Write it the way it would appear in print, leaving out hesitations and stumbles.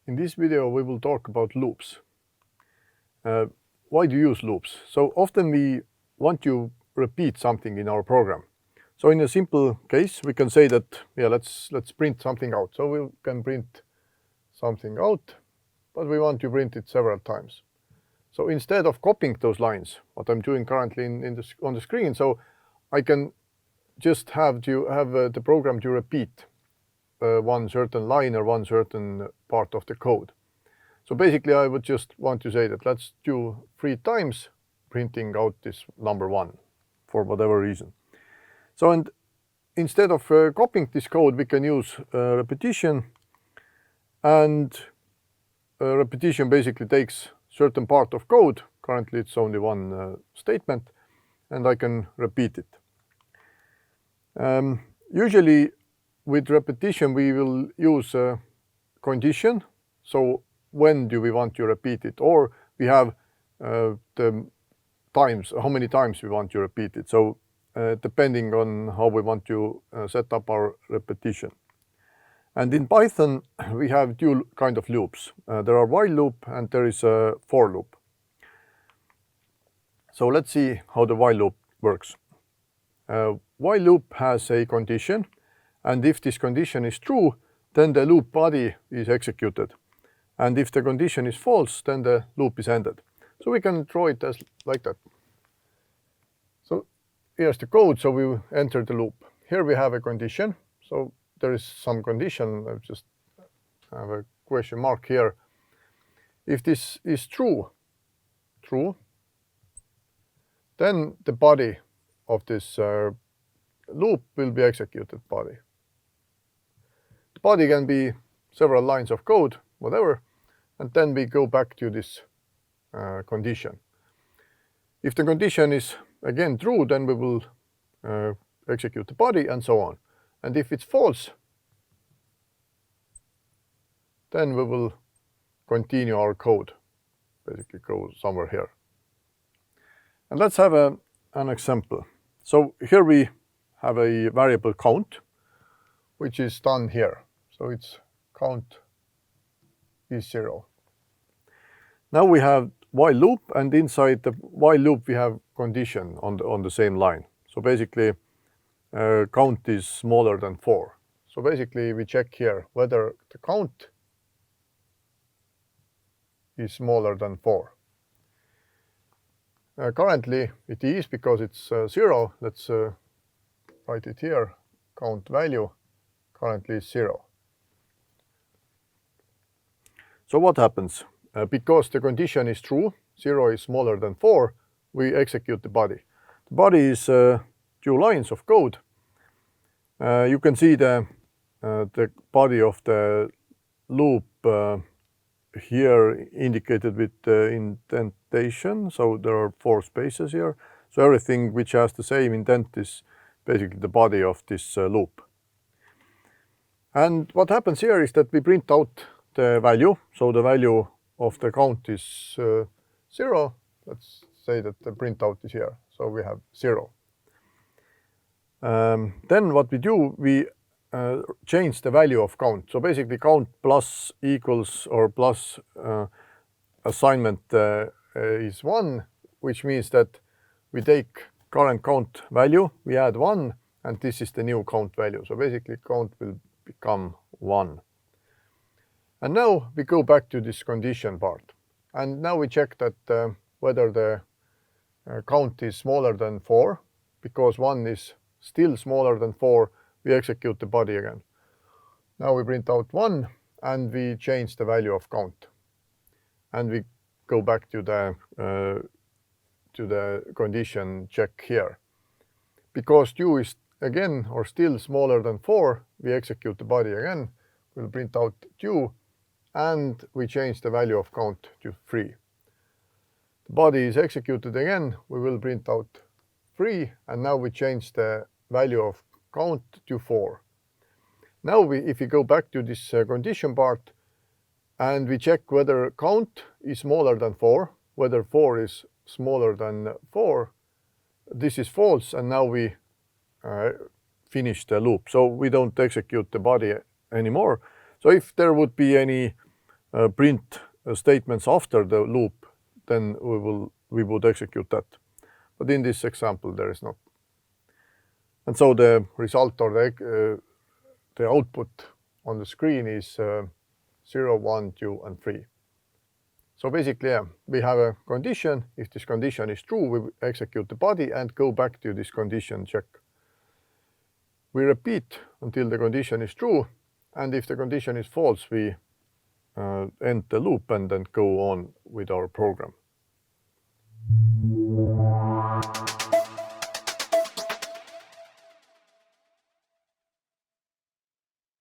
In this video we will talk about loops. Why do you use loops? So often we want to repeat something in our program. So in a simple case we can say that let's print something out. So we can print something out, but we want to print it several times. So instead of copying those lines, what I'm doing currently on the screen, so I can just have the program to repeat one certain line or one certain part of the code. So basically I would just want to say that let's do 3 times printing out this number 1 for whatever reason. So and instead of copying this code, we can use repetition, and repetition basically takes certain part of code. Currently it's only one statement, and I can repeat it. Usually with repetition we will use a condition. So when do we want to repeat it, or we have the times, how many times we want to repeat it. So depending on how we want to set up our repetition. And in Python we have 2 kind of loops. There are while loop and there is a for loop. So let's see how the while loop works. While loop has a condition, and if this condition is true, then the loop body is executed. And if the condition is false, then the loop is ended. So we can draw it as like that. So here's the code. So we enter the loop. Here we have a condition. So there is some condition. I just have a question mark here. If this is true, then the body of this loop will be executed body. The body can be several lines of code, whatever, and then we go back to this condition. If the condition is again true, then we will execute the body and so on. And if it's false, then we will continue our code, basically go somewhere here. And let's have an example. So here we have a variable count, which is done here. So it's count is 0. Now we have while loop, and inside the while loop we have condition on the same line. So basically count is smaller than 4. So basically we check here whether the count is smaller than 4. Currently it is, because it's 0. Let's write it here. Count value currently is 0. So what happens? Because the condition is true, 0 is smaller than 4, we execute the body. The body is 2 lines of code. You can see the body of the loop here indicated with indentation. So there are 4 spaces here. So everything which has the same indent is basically the body of this loop. And what happens here is that we print out the value. So the value of the count is 0. Let's say that the printout is here. So we have 0. Then what we do, we change the value of count. So basically count plus equals or plus assignment is 1, which means that we take current count value, we add 1, and this is the new count value. So basically count will become 1. And now we go back to this condition part. And now we check that whether the count is smaller than 4, because 1 is still smaller than 4, we execute the body again. Now we print out 1, and we change the value of count. And we go back to the condition check here. Because 2 is again or still smaller than 4, we execute the body again. We'll print out 2, and we change the value of count to 3. The body is executed again. We will print out 3, and now we change the value of count to 4. Now if we go back to this condition part and we check whether count is smaller than 4, whether 4 is smaller than 4, this is false, and now we finish the loop. So we don't execute the body anymore. So if there would be any print statements after the loop, then we would execute that. But in this example, there is not. And so the result or the output on the screen is 0, 1, 2, and 3. So basically, yeah, we have a condition. If this condition is true, we execute the body and go back to this condition check. We repeat until the condition is true, and if the condition is false, we end the loop and then go on with our program.